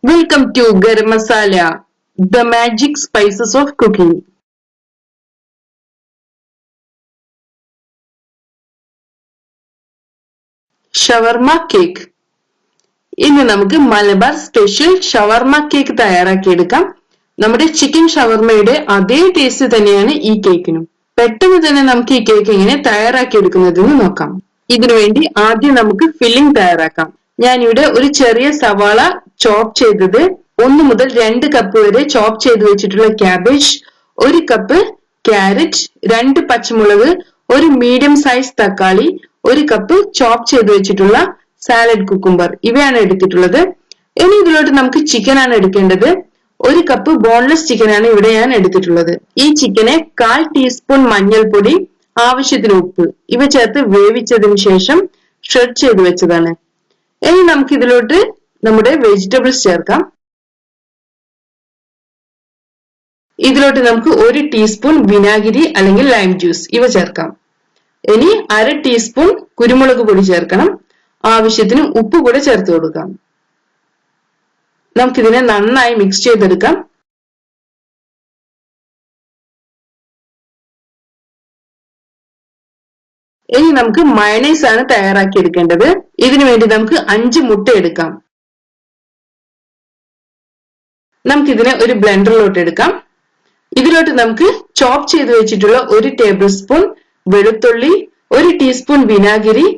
Welcome to Garam Masala, the magic spices of cooking. Shawarma cake. ഇന്ന് നമുക്ക് Malabar special ഷവർമ cake തയ്യാറാക്കിയെടുക്കാം. നമ്മുടെ chicken ഷവർമയുടെ അതേ ടേസ്റ്റ് തന്നെയാണ് ഈ കേക്കിനും. പെട്ടെന്ന് തന്നെ നമുക്ക് ഈ കേക്ക് എങ്ങനെ തയ്യാറാക്കിയെടുക്കുന്നതെന്ന് നോക്കാം. ഇതിനുവേണ്ടി ആദ്യം നമുക്ക് ഫില്ലിംഗ് തയ്യാറാക്കാം. ഞാനിവിടെ ഒരു ചെറിയ സവാള ചോപ്പ് ചെയ്തത്, 1 മുതൽ 2 കപ്പ് വരെ ചോപ്പ് ചെയ്ത് വെച്ചിട്ടുള്ള ക്യാബേജ്, 1 കപ്പ് ക്യാരറ്റ്, 2 പച്ചമുളക്, ഒരു മീഡിയം സൈസ് തക്കാളി, 1 കപ്പ് ചോപ്പ് ചെയ്ത് വെച്ചിട്ടുള്ള സാലഡ് കുക്കുംബർ, ഇവയാണ് എടുത്തിട്ടുള്ളത്. ഇനി ഇതിലോട്ട് നമുക്ക് ചിക്കൻ ആണ് എടുക്കേണ്ടത്. 1 കപ്പ് ബോൺലെസ് ചിക്കൻ ആണ് ഇവിടെ ഞാൻ എടുത്തിട്ടുള്ളത്. ഈ ചിക്കനെ 1/4 ടീസ്പൂൺ മഞ്ഞൾപ്പൊടി, ആവശ്യത്തിന് ഉപ്പ് ഇവ ചേർത്ത് വേവിച്ചതിന് ശേഷം ഷ്രെഡ് ചെയ്ത് വെച്ചതാണ്. ഇനി നമുക്ക് ഇതിലോട്ട് നമ്മുടെ വെജിറ്റബിൾസ് ചേർക്കാം. ഇതിലോട്ട് നമുക്ക് 1 ടീസ്പൂൺ വിനാഗിരി അല്ലെങ്കിൽ ലൈം ജ്യൂസ് ഇവ ചേർക്കാം. ഇനി 1/2 ടീസ്പൂൺ കുരുമുളക് പൊടി ചേർക്കണം. ആവശ്യത്തിന് ഉപ്പ് കൂടെ ചേർത്ത് കൊടുക്കാം. നമുക്കിതിനെ നന്നായി മിക്സ് ചെയ്തെടുക്കാം. ഇനി നമുക്ക് മയണൈസ് ആണ് തയ്യാറാക്കി എടുക്കേണ്ടത്. ഇതിനു വേണ്ടി നമുക്ക് 5 മുട്ട എടുക്കാം. നമുക്കിതിനെ ഒരു ബ്ലെൻഡറിലോട്ട് എടുക്കാം. ഇതിലോട്ട് നമുക്ക് ചോപ്പ് ചെയ്ത് വെച്ചിട്ടുള്ള 1 ടേബിൾ സ്പൂൺ വെളുത്തുള്ളി, 1 ടീസ്പൂൺ വിനാഗിരി,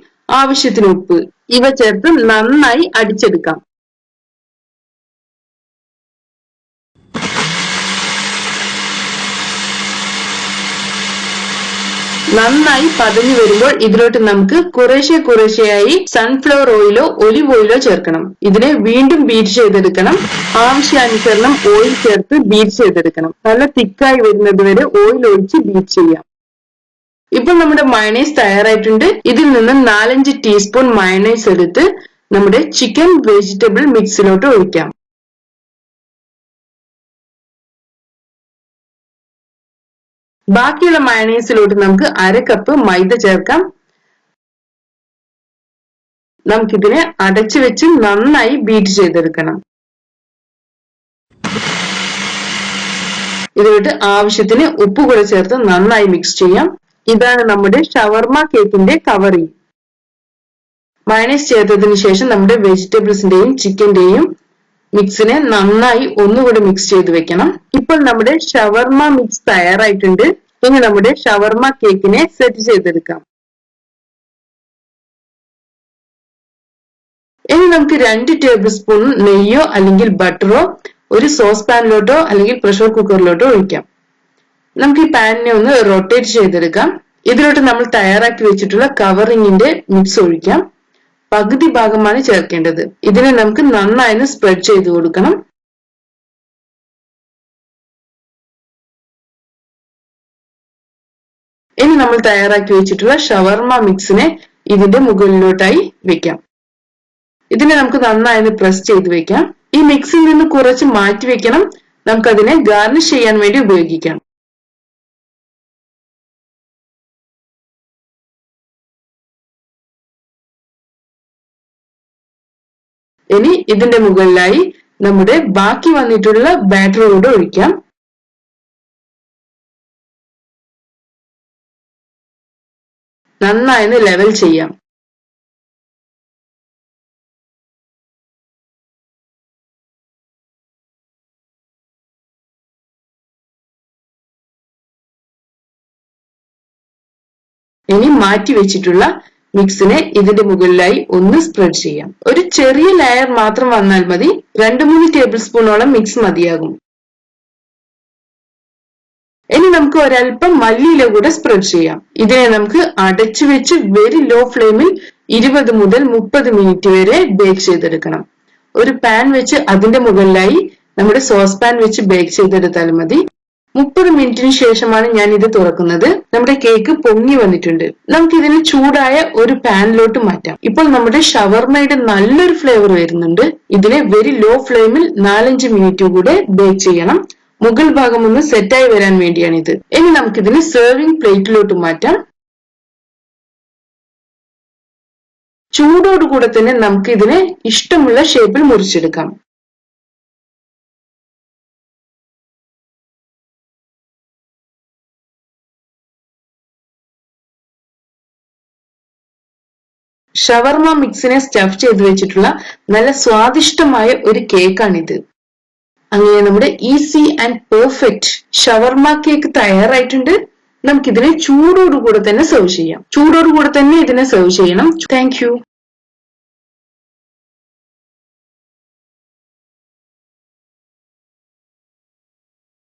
ആവശ്യത്തിന് ഉപ്പ് ഇവ ചേർത്ത് നന്നായി അടിച്ചെടുക്കാം. നന്നായി പതഞ്ഞു വരുമ്പോൾ ഇതിലോട്ട് നമുക്ക് കുറേശ്ശെയായി സൺഫ്ലവർ ഓയിലോ ഒലിവ് ഓയിലോ ചേർക്കണം. ഇതിനെ വീണ്ടും ബീറ്റ് ചെയ്തെടുക്കണം. ആവശ്യാനുസരണം ഓയിൽ ചേർത്ത് ബീറ്റ് ചെയ്തെടുക്കണം. നല്ല തിക്കായി വരുന്നത് വരെ ഓയിൽ ഒഴിച്ച് ബീറ്റ് ചെയ്യാം. ഇപ്പൊ നമ്മുടെ മയണൈസ് തയ്യാറായിട്ടുണ്ട്. ഇതിൽ നിന്ന് 4-5 ടീസ്പൂൺ മയണൈസ് എടുത്ത് നമ്മുടെ ചിക്കൻ വെജിറ്റബിൾ മിക്സിലോട്ട് ഒഴിക്കാം. ബാക്കിയുള്ള മയണൈസിലോട്ട് നമുക്ക് 1/2 കപ്പ് മൈദ ചേർക്കാം. നമുക്കിതിനെ അടച്ചു വെച്ച് നന്നായി ബീറ്റ് ചെയ്തെടുക്കണം. ഇതിലോട്ട് ആവശ്യത്തിന് ഉപ്പ് കൂടെ ചേർത്ത് നന്നായി മിക്സ് ചെയ്യാം. ഇതാണ് നമ്മുടെ ഷവർമ കേക്കിന്റെ കവറിംഗ്. മയണൈസ് ചേർത്തതിന് ശേഷം നമ്മുടെ വെജിറ്റബിൾസിന്റെയും ചിക്കന്റെയും മിക്സിനെ നന്നായി ഒന്നുകൂടെ മിക്സ് ചെയ്ത് വെക്കണം. ഇപ്പോൾ നമ്മുടെ ഷവർമ മിക്സ് തയ്യാറായിട്ടുണ്ട്. ഇനി നമ്മുടെ ഷവർമ കേക്കിനെ സെറ്റ് ചെയ്തെടുക്കാം. ഇനി നമുക്ക് 2 ടേബിൾ സ്പൂൺ നെയ്യോ അല്ലെങ്കിൽ ബട്ടറോ ഒരു സോസ് പാനിലോട്ടോ അല്ലെങ്കിൽ പ്രഷർ കുക്കറിലോട്ടോ ഒഴിക്കാം. നമുക്ക് ഈ പാനിനെ ഒന്ന് റൊട്ടേറ്റ് ചെയ്തെടുക്കാം. ഇതിലോട്ട് നമ്മൾ തയ്യാറാക്കി വെച്ചിട്ടുള്ള കവറിങ്ങിന്റെ മിക്സ് ഒഴിക്കാം. പകുതി ഭാഗമാണ് ചേർക്കേണ്ടത്. ഇതിനെ നമുക്ക് നന്നായി സ്പ്രെഡ് ചെയ്ത് കൊടുക്കണം. ഇനി നമ്മൾ തയ്യാറാക്കി വെച്ചിട്ടുള്ള ഷവർമ മിക്സിനെ ഇതിന്റെ മുകളിലോട്ടായി വെക്കാം. ഇതിനെ നമുക്ക് നന്നായി പ്രസ് ചെയ്ത് വെക്കാം. ഈ മിക്സിൽ നിന്ന് കുറച്ച് മാറ്റി വെക്കണം. നമുക്കതിനെ ഗാർണിഷ് ചെയ്യാൻ വേണ്ടി ഉപയോഗിക്കാം. ഇനി ഇതിന്റെ മുകളിലായി നമ്മുടെ ബാക്കി വന്നിട്ടുള്ള ബാറ്റർ കൂടെ ഒഴിക്കാം. നന്നായി ലെവൽ ചെയ്യാം. ഇനി മാറ്റി വെച്ചിട്ടുള്ള മിക്സിനെ ഇതിന്റെ മുകളിലായി ഒന്ന് സ്പ്രെഡ് ചെയ്യാം. ഒരു ചെറിയ ലെയർ മാത്രം വന്നാൽ മതി. 2-3 ടേബിൾ സ്പൂണോളം മിക്സ് മതിയാകും. ഇനി നമുക്ക് ഒരൽപ്പം മല്ലിയില കൂടെ സ്പ്രെഡ് ചെയ്യാം. ഇതിനെ നമുക്ക് അടച്ചു വെച്ച് വെരി ലോ ഫ്ലെയിമിൽ 20 മുതൽ 30 മിനിറ്റ് വരെ ബേക്ക് ചെയ്തെടുക്കണം. ഒരു പാൻ വെച്ച് അതിന്റെ മുകളിലായി നമ്മുടെ സോസ് പാൻ വെച്ച് ബേക്ക് ചെയ്തെടുത്താലും മതി. 30 മിനിറ്റിന് ശേഷമാണ് ഞാൻ ഇത് തുറക്കുന്നത്. നമ്മുടെ കേക്ക് പൊങ്ങി വന്നിട്ടുണ്ട്. നമുക്ക് ഇതിന് ചൂടായ ഒരു പാനിലോട്ട് മാറ്റാം. ഇപ്പോൾ നമ്മുടെ ഷവർമയുടെ നല്ലൊരു ഫ്ലേവർ വരുന്നുണ്ട്. ഇതിനെ വെരി ലോ ഫ്ലെയിമിൽ 4-5 മിനിറ്റ് കൂടെ ബേക്ക് ചെയ്യണം. മുകൾ ഭാഗം ഒന്ന് സെറ്റായി വരാൻ വേണ്ടിയാണ് ഇത്. ഇനി നമുക്കിതിന് സെർവിംഗ് പ്ലേറ്റിലോട്ട് മാറ്റാം. ചൂടോടുകൂടെ തന്നെ നമുക്ക് ഇതിനെ ഇഷ്ടമുള്ള ഷേപ്പിൽ മുറിച്ചെടുക്കാം. ഷവർമ മിക്സിനെ സ്റ്റഫ് ചെയ്ത് വെച്ചിട്ടുള്ള നല്ല സ്വാദിഷ്ടമായ ഒരു കേക്കാണിത്. അങ്ങനെ നമ്മുടെ easy and perfect shawarma cake തയ്യാറായിട്ടുണ്ട്. നമുക്കിതിനെ ചൂടോടുകൂടെ തന്നെ സെർവ് ചെയ്യാം. ചൂടോടുകൂടെ തന്നെ ഇതിനെ സെർവ് ചെയ്യണം. Thank you.